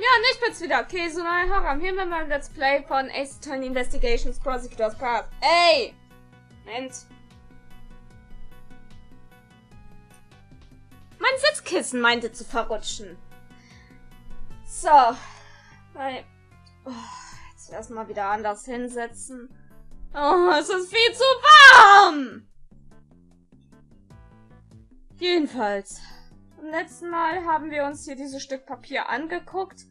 Ja, nicht jetzt wieder. Okay, so neue Haram. Hier mal Let's Play von Ace Attorney Investigations Prosecutors Path. Ey! Moment. Mein Sitzkissen meinte zu verrutschen. So. Jetzt erstmal wieder anders hinsetzen. Oh, es ist viel zu warm! Jedenfalls. Beim letzten Mal haben wir uns hier dieses Stück Papier angeguckt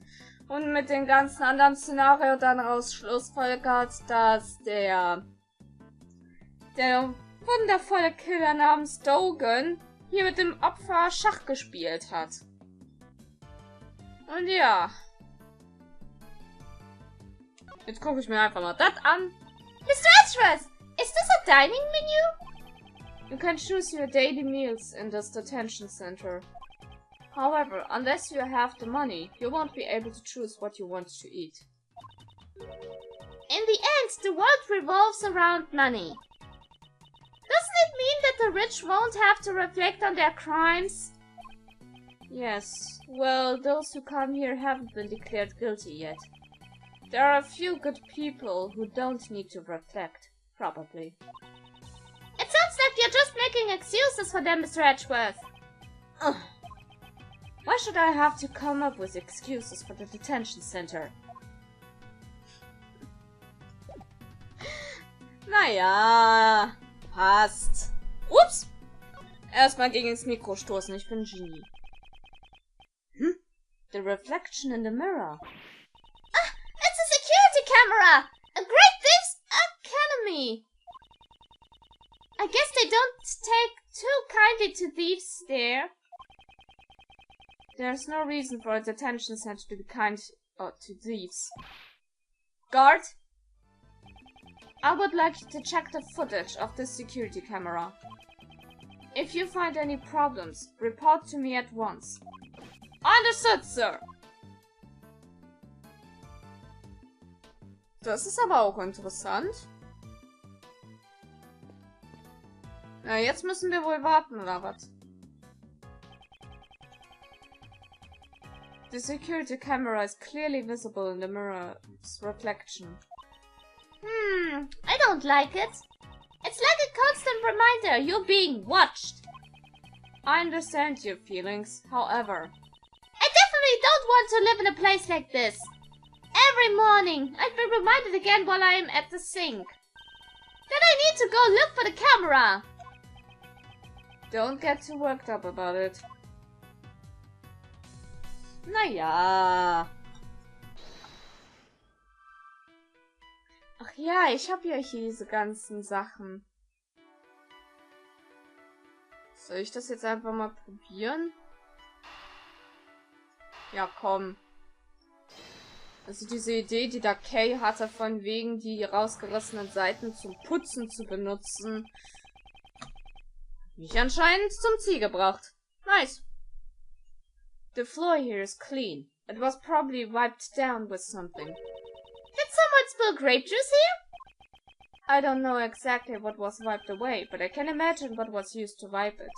und mit den ganzen anderen Szenario dann raus schlussfolgert, dass der wundervolle Killer namens Dogen hier mit dem Opfer Schach gespielt hat. Und ja. Jetzt gucke ich mir einfach mal das an. Mr. Edgeworth, is this a dining menu? You can choose your daily meals in this detention center. However, unless you have the money, you won't be able to choose what you want to eat. In the end, the world revolves around money. Doesn't it mean that the rich won't have to reflect on their crimes? Yes, well, those who come here haven't been declared guilty yet. There are a few good people who don't need to reflect, probably. It sounds like you're just making excuses for them, Mr. Edgeworth. Ugh. Why should I have to come up with excuses for the detention center? Naja, passt. Ups! Erstmal gegen ins Mikro stoßen, ich bin Genie. Hm? The reflection in the mirror. Ah, it's a security camera! A Great Thieves Academy! I guess they don't take too kindly to thieves there. There's no reason for a detention center to be kind to thieves. Guard! I would like you to check the footage of this security camera. If you find any problems, report to me at once. Understood, sir! Das ist aber auch interessant. Na, jetzt müssen wir wohl warten, oder was? The security camera is clearly visible in the mirror's reflection. I don't like it. It's like a constant reminder you're being watched. I understand your feelings, however. I definitely don't want to live in a place like this. Every morning, I'd be reminded again while I'm at the sink. Then I need to go look for the camera. Don't get too worked up about it. Naja. Ach ja, ich habe ja hier diese ganzen Sachen. Soll ich das jetzt einfach mal probieren? Ja, komm. Also diese Idee, die da Kay hatte, von wegen die rausgerissenen Seiten zum Putzen zu benutzen, mich anscheinend zum Ziel gebracht. Nice. The floor here is clean. It was probably wiped down with something. Did someone spill grape juice here? I don't know exactly what was wiped away, but I can imagine what was used to wipe it.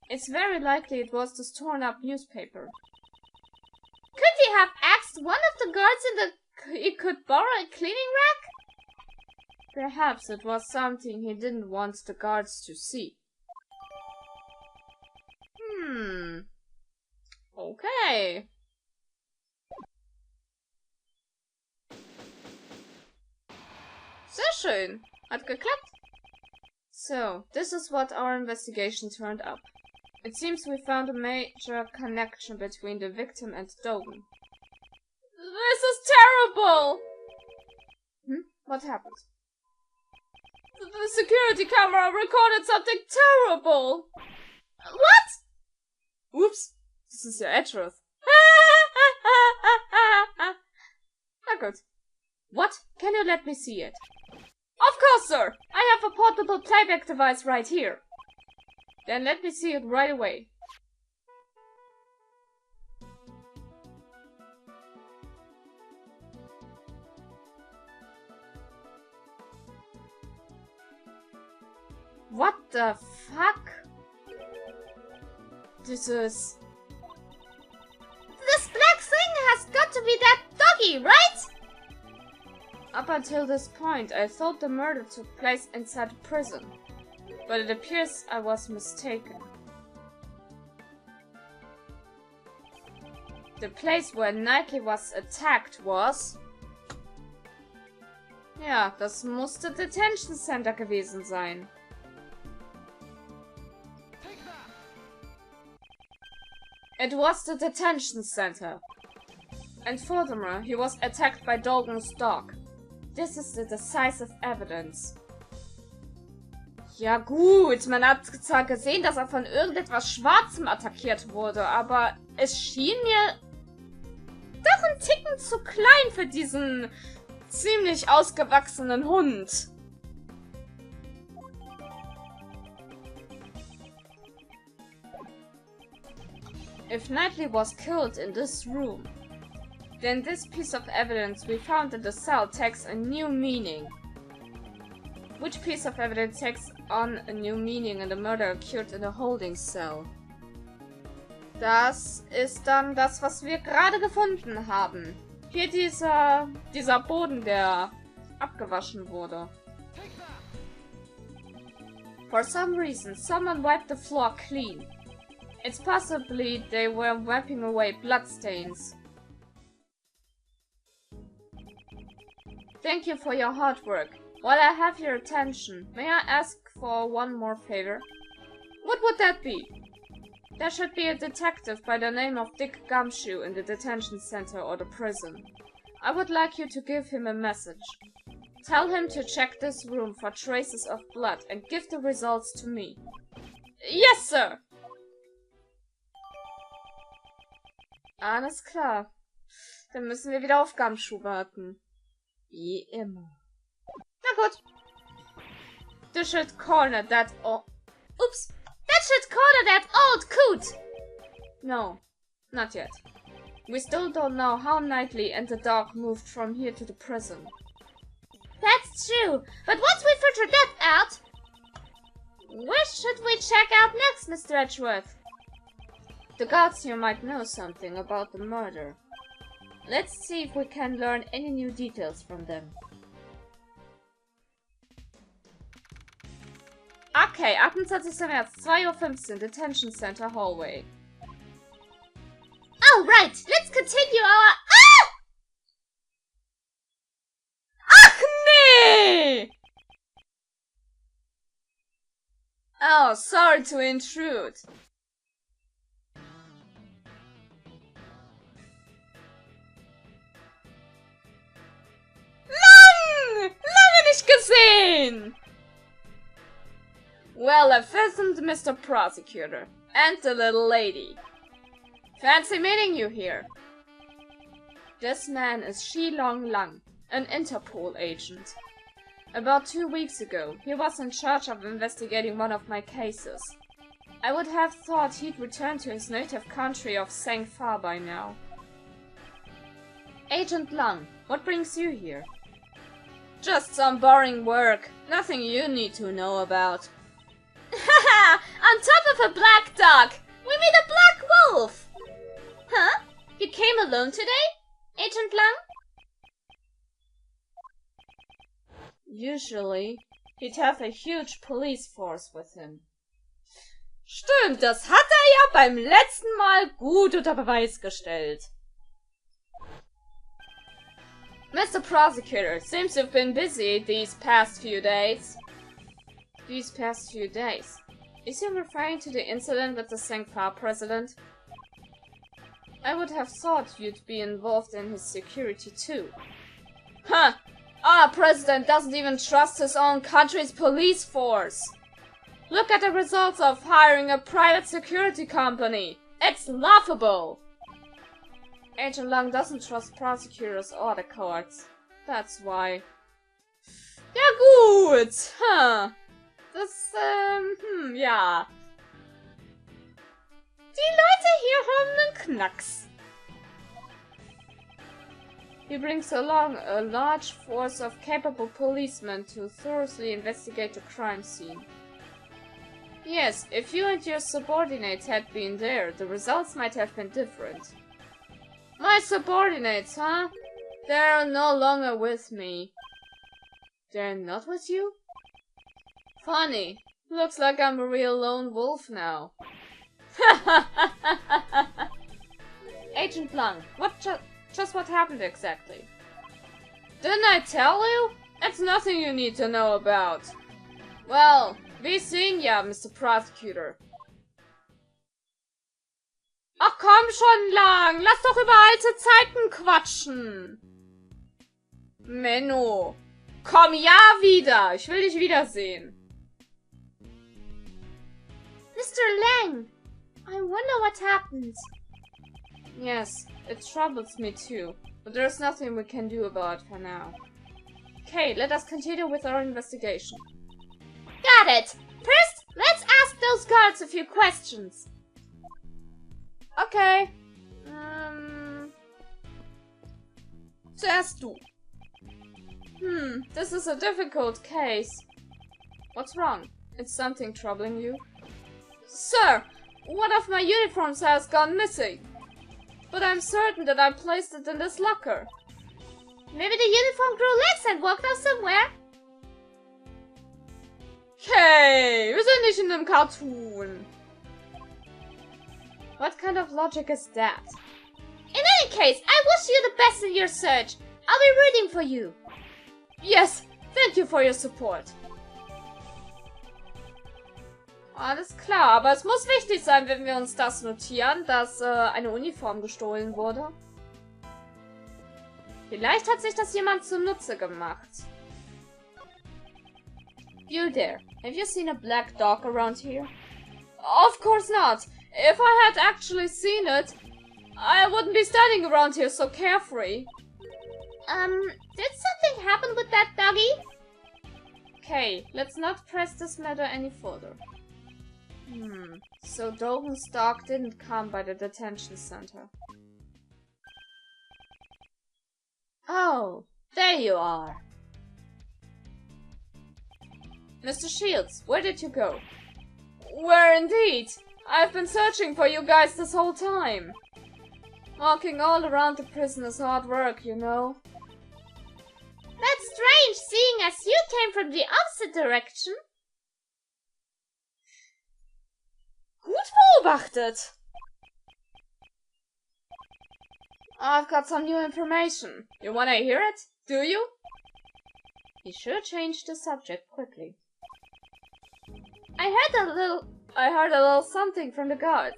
It's very likely it was this torn up newspaper. Could he have asked one of the guards he could borrow a cleaning rack? Perhaps it was something he didn't want the guards to see. Okay. Sehr schön. Hat geklappt. So, this is what our investigation turned up. It seems we found a major connection between the victim and Dogen. This is terrible! What happened? The security camera recorded something terrible! What? Oops, das ist ja Edgeworth. Na gut. What? Can you let me see it? Of course, sir! I have a portable playback device right here. Then let me see it right away. What the fuck? This is... This black thing has has got to be that doggy, right? Up until this point, I thought the murder took place inside a prison. But it appears I was mistaken. The place where Knightley was attacked was... Ja, das musste Detention Center gewesen sein. It was the detention center. And furthermore, he was attacked by Dolgan's dog. This is the decisive evidence. Ja gut, man hat zwar gesehen, dass er von irgendetwas Schwarzem attackiert wurde, aber es schien mir doch ein Ticken zu klein für diesen ziemlich ausgewachsenen Hund. If Knightley was killed in this room, then this piece of evidence we found in the cell takes a new meaning. Which piece of evidence takes on a new meaning and the murder occurred in the holding cell? Das ist dann das, was wir gerade gefunden haben. Hier dieser Boden, der abgewaschen wurde. For some reason, someone wiped the floor clean. It's possibly they were wiping away bloodstains. Thank you for your hard work. While I have your attention, may I ask for one more favor? What would that be? There should be a detective by the name of Dick Gumshoe in the detention center or the prison. I would like you to give him a message. Tell him to check this room for traces of blood and give the results to me. Yes, sir! Alles klar. Dann müssen wir wieder auf Gumshoe warten. Wie immer. Na gut. This should corner that old... Oops! That should corner that old coot! No, not yet. We still don't know how Knightley and the dog moved from here to the prison. That's true, but once we figure that out... Where should we check out next, Mr. Edgeworth? The guards here might know something about the murder. Let's see if we can learn any new details from them. Okay, 28. März, 2:15 Uhr, Detention Center Hallway. Alright, let's continue our... Ach nee! Oh, sorry to intrude. Lange nicht gesehen! Well, I've visited Mr. Prosecutor and the little lady. Fancy meeting you here. This man is Shilong Lang, an Interpol agent. About 2 weeks ago, he was in charge of investigating one of my cases. I would have thought he'd returned to his native country of Sangfa by now. Agent Lang, what brings you here? Just some boring work. Nothing you need to know about. Haha! On top of a black dog! We meet a black wolf! Huh? You came alone today, Agent Lang? Usually, he'd have a huge police force with him. Stimmt, das hat ja beim letzten Mal gut unter Beweis gestellt. Mr. Prosecutor, seems you've been busy these past few days. These past few days? Is he referring to the incident with the Sangfa president? I would have thought you'd be involved in his security too. Huh! Our president doesn't even trust his own country's police force. Look at the results of hiring a private security company. It's laughable. Agent Lang doesn't trust prosecutors or the courts. That's why. Ja gut. Huh. Das, ja. Die Leute hier haben einen Knacks. He brings along a large force of capable policemen to thoroughly investigate the crime scene. Yes, if you and your subordinates had been there, the results might have been different. My subordinates, huh? They're no longer with me. They're not with you? Funny. Looks like I'm a real lone wolf now. Agent Blanc, just what happened exactly? Didn't I tell you? It's nothing you need to know about. Well, wir sehen ja, Mr. Prosecutor. Ach komm schon, Lang, lass doch über alte Zeiten quatschen. Menno, komm ja wieder, ich will dich wiedersehen. Mr. Lang, I wonder what happened. Yes, it troubles me too, but there's nothing we can do about it for now. Okay, let us continue with our investigation. Got it! First, let's ask those guards a few questions. Okay. Zuerst du. This is a difficult case. What's wrong? It's something troubling you? Sir, one of my uniforms has gone missing. But I'm certain that I placed it in this locker. Maybe the uniform grew legs and walked off somewhere? Okay, wir sind nicht in einem Cartoon. What kind of logic is that? In any case, I wish you the best in your search. I'll be rooting for you. Yes, thank you for your support. Alles klar, aber es muss wichtig sein, wenn wir uns das notieren, dass eine Uniform gestohlen wurde. Vielleicht hat sich das jemand zunutze gemacht. You there, have you seen a black dog around here? Of course not. If I had actually seen it, I wouldn't be standing around here so carefree. Did something happen with that doggy? Okay, let's not press this matter any further. So Dogen's dog didn't come by the detention center. Oh, there you are. Mr. Shields, where did you go? Where indeed? I've been searching for you guys this whole time. Walking all around the prison is hard work, you know. That's strange, seeing as you came from the opposite direction. Gut beobachtet. I've got some new information. You wanna hear it? Do you? He should change the subject quickly. I heard a little something from the guards.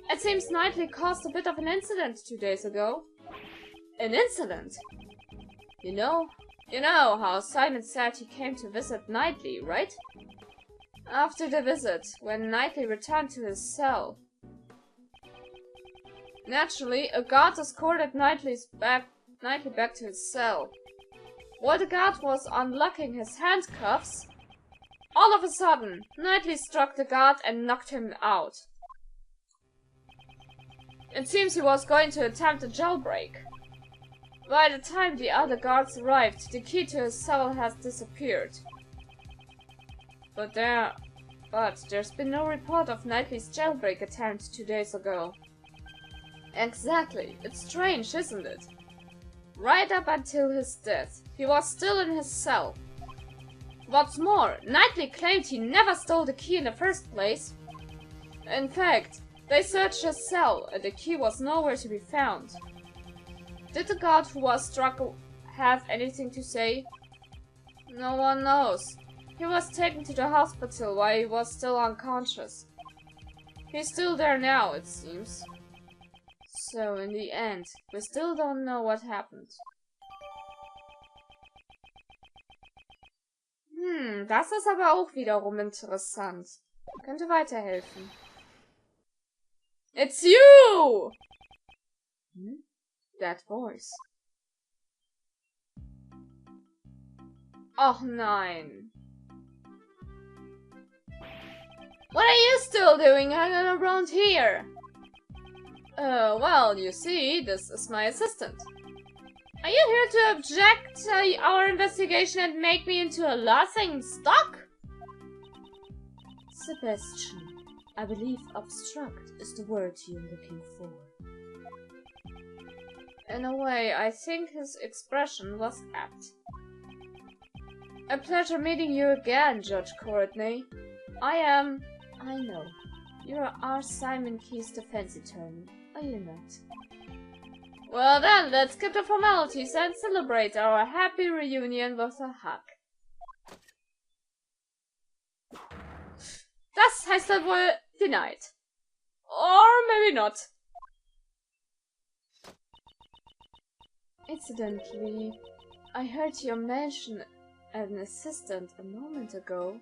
It seems Knightley caused a bit of an incident 2 days ago. An incident? You know how Simon said he came to visit Knightley, right? After the visit, when Knightley returned to his cell. Naturally, a guard escorted Knightley back to his cell. While the guard was unlocking his handcuffs, all of a sudden, Knightley struck the guard and knocked him out. It seems he was going to attempt a jailbreak. By the time the other guards arrived, the key to his cell has disappeared. But there's been no report of Knightley's jailbreak attempt 2 days ago. Exactly. It's strange, isn't it? Right up until his death, he was still in his cell. What's more, Knightley claimed he never stole the key in the first place. In fact, they searched his cell and the key was nowhere to be found. Did the guard who was struck have anything to say? No one knows. He was taken to the hospital while he was still unconscious. He's still there now, it seems. So, in the end, we still don't know what happened. Das ist aber auch wiederum interessant. Könnte weiterhelfen. It's you! That voice. Och nein. What are you still doing hanging around here? Well, you see, this is my assistant. Are you here to object our investigation and make me into a laughing stock? Sebastian, I believe obstruct is the word you're looking for. In a way, I think his expression was apt. A pleasure meeting you again, Judge Courtney. I know. You're our Simon Key's defense attorney, are you not? Well then, let's skip the formalities and celebrate our happy reunion with a hug. Das heißt dann wohl denied. Or maybe not. Incidentally, I heard you mention an assistant a moment ago.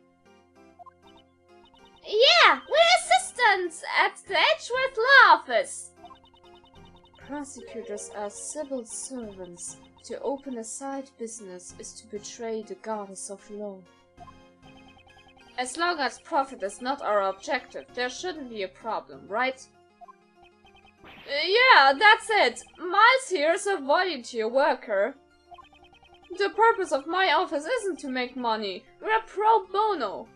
Yeah, we're assistants at the Edgeworth law office. Prosecutors are civil servants. To open a side business is to betray the goddess of law. As long as profit is not our objective, there shouldn't be a problem, right? Yeah, that's it. Miles here is a volunteer worker. The purpose of my office isn't to make money. We're pro bono.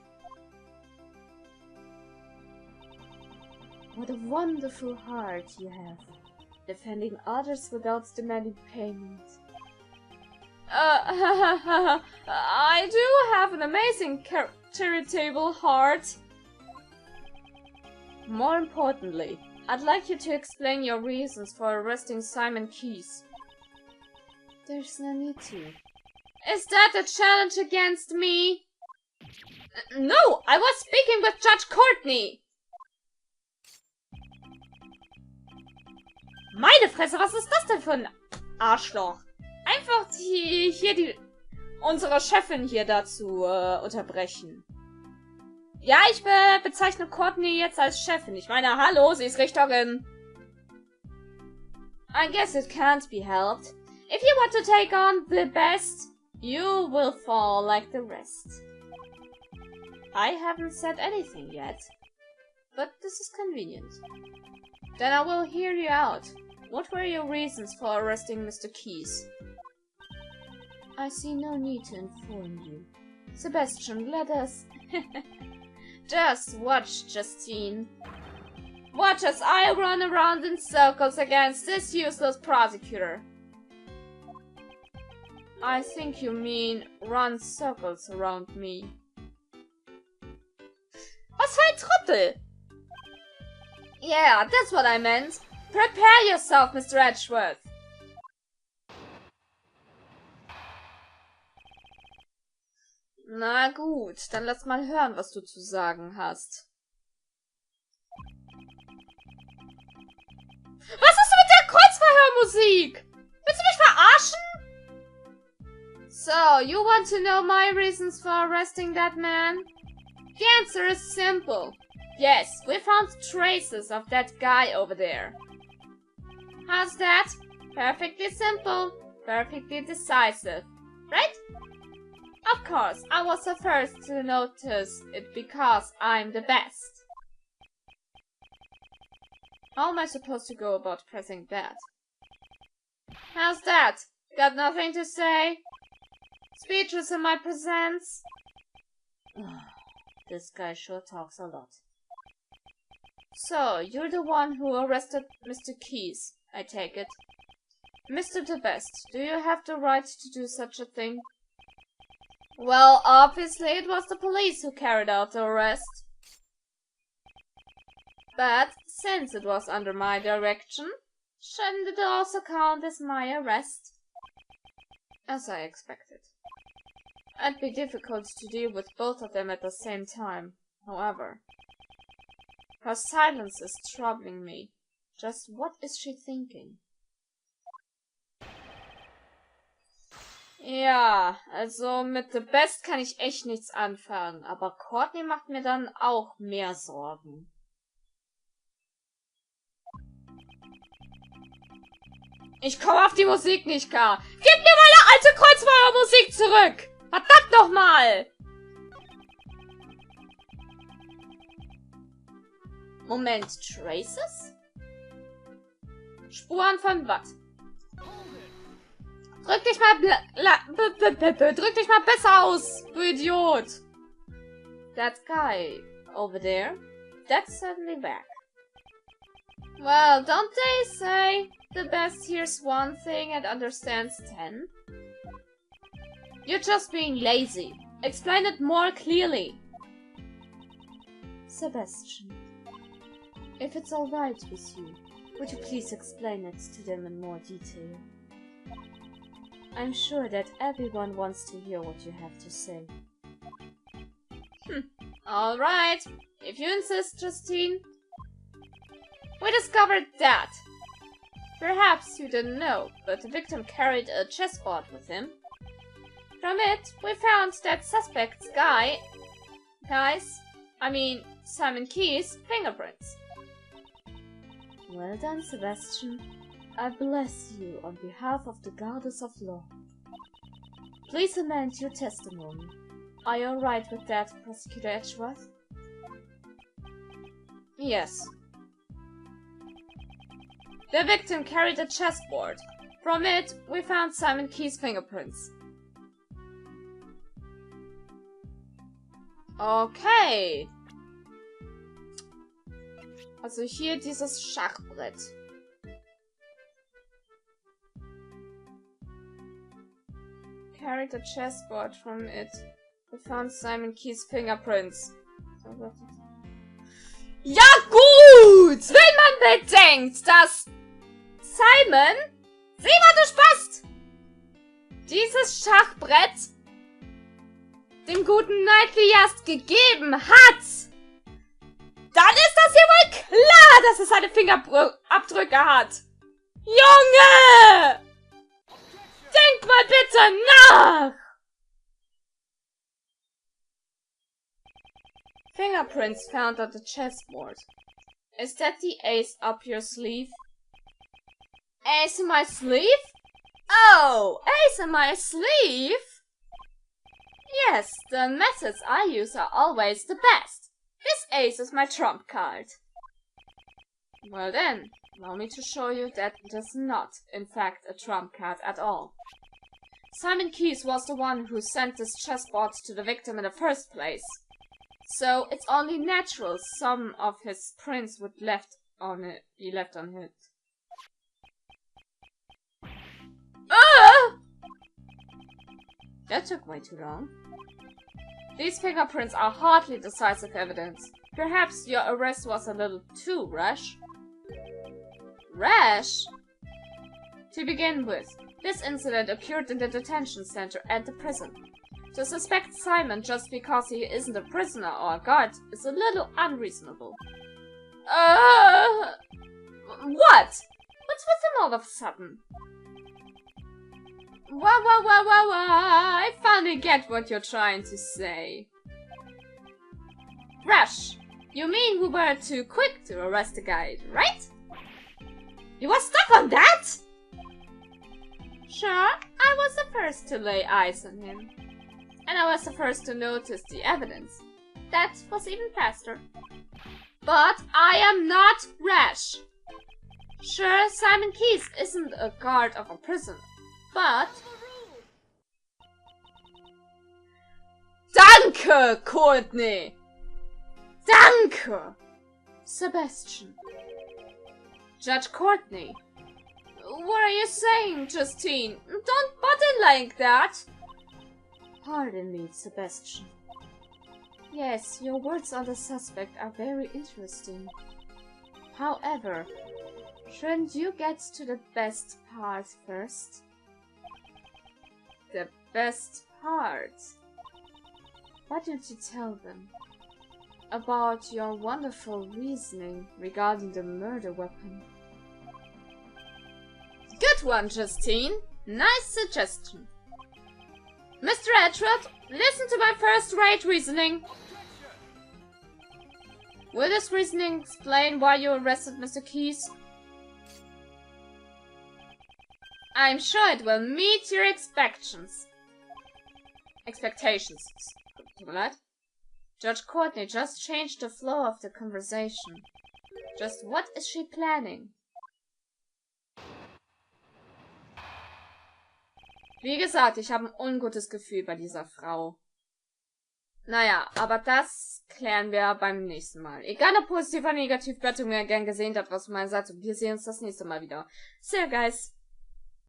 What a wonderful heart you have. Defending others without demanding payment. I do have an amazing charitable heart. More importantly, I'd like you to explain your reasons for arresting Simon Keyes. There's no need to. Is that a challenge against me? No, I was speaking with Judge Courtney. Meine Fresse, was ist das denn für ein Arschloch? Einfach unsere Chefin hier dazu unterbrechen. Ja, ich bezeichne Courtney jetzt als Chefin. Ich meine, hallo, sie ist Richterin. I guess it can't be helped. If you want to take on the best, you will fall like the rest. I haven't said anything yet, but this is convenient. Then I will hear you out. What were your reasons for arresting Mr. Keyes? I see no need to inform you. Sebastian, let us... Just watch, Justine. Watch as I run around in circles against this useless prosecutor. I think you mean run circles around me. Was für ein Trottel! Yeah, that's what I meant. Prepare yourself, Mr. Edgeworth. Na gut, dann lass mal hören, was du zu sagen hast. Was ist mit der Kreuzverhörmusik? Willst du mich verarschen? So, you want to know my reasons for arresting that man? The answer is simple. Yes, we found traces of that guy over there. How's that? Perfectly simple, perfectly decisive, right? Of course, I was the first to notice it because I'm the best. How am I supposed to go about pressing that? How's that? Got nothing to say? Speeches in my presence? This guy sure talks a lot. So, you're the one who arrested Mr. Keyes, I take it. Mr. the Best, do you have the right to do such a thing? Well, obviously it was the police who carried out the arrest. But, since it was under my direction, shouldn't it also count as my arrest? As I expected. It'd be difficult to deal with both of them at the same time, however. Her silence is troubling me. Just what is she thinking? Ja, also mit The Best kann ich echt nichts anfangen, aber Courtney macht mir dann auch mehr Sorgen. Ich komme auf die Musik nicht klar. Gib mir meine alte Kreuzfeuermusik zurück! Verdammt nochmal! Moment, Traces? Spuren von was? Drück dich mal besser aus, du Idiot! That guy over there, that's certainly back. Well, don't they say? the best hears one thing and understands 10? You're just being lazy. Explain it more clearly. Sebastian, if it's alright with you, would you please explain it to them in more detail? I'm sure that everyone wants to hear what you have to say. Alright, if you insist, Justine. We discovered that. Perhaps you didn't know, but the victim carried a chessboard with him. From it, we found that suspect's Simon Key's fingerprints. Well done, Sebastian. I bless you on behalf of the goddess of law. Please amend your testimony. Are you alright with that, Prosecutor Edgeworth? Yes. The victim carried a chessboard. From it, we found Simon Key's fingerprints. Okay. Also hier dieses Schachbrett. Carried a chessboard from it. We found Simon Key's fingerprints. Ja gut! Wenn man bedenkt, dass Simon, sieh mal, du Spast! Dieses Schachbrett dem guten Knightley erst gegeben hat, dann ist das hier wohl klar, dass es seine Fingerabdrücke hat. Junge! Denk mal bitte nach! Fingerprints found on the chessboard. Is that the ace up your sleeve? Ace in my sleeve? Oh, ace in my sleeve? Yes, the methods I use are always the best. This ace is my trump card. Well then, allow me to show you that it is not, in fact, a trump card at all. Simon Keyes was the one who sent this chessboard to the victim in the first place. So it's only natural some of his prints would be left on it. That took way too long. These fingerprints are hardly decisive evidence. Perhaps your arrest was a little too rash. Rash? To begin with, this incident occurred in the detention center at the prison. To suspect Simon just because he isn't a prisoner or a guard is a little unreasonable. What? What's with him all of a sudden? I finally get what you're trying to say. Rash, you mean we were too quick to arrest the guy, right? You were stuck on that? Sure, I was the first to lay eyes on him. And I was the first to notice the evidence. That was even faster. But I am not rash. Sure, Simon Keyes isn't a guard of a prison, but... Danke, Courtney! Danke! Sebastian. Judge Courtney. What are you saying, Justine? Don't bother like that! Pardon me, Sebastian. Yes, your words on the suspect are very interesting. However, shouldn't you get to the best part first? The best part? Why don't you tell them about your wonderful reasoning regarding the murder weapon? Good one, Justine. Nice suggestion. Mr. Edgeworth, listen to my first-rate reasoning. Will this reasoning explain why you arrested Mr. Keyes? I'm sure it will meet your expectations. Tut mir leid. Judge Courtney just changed the flow of the conversation. Just what is she planning? Wie gesagt, ich habe ein ungutes Gefühl bei dieser Frau. Naja, aber das klären wir beim nächsten Mal. Egal ob positiv oder negativ, Bewertung, gern gesehen, das was man sagt. Und wir sehen uns das nächste Mal wieder. See you guys.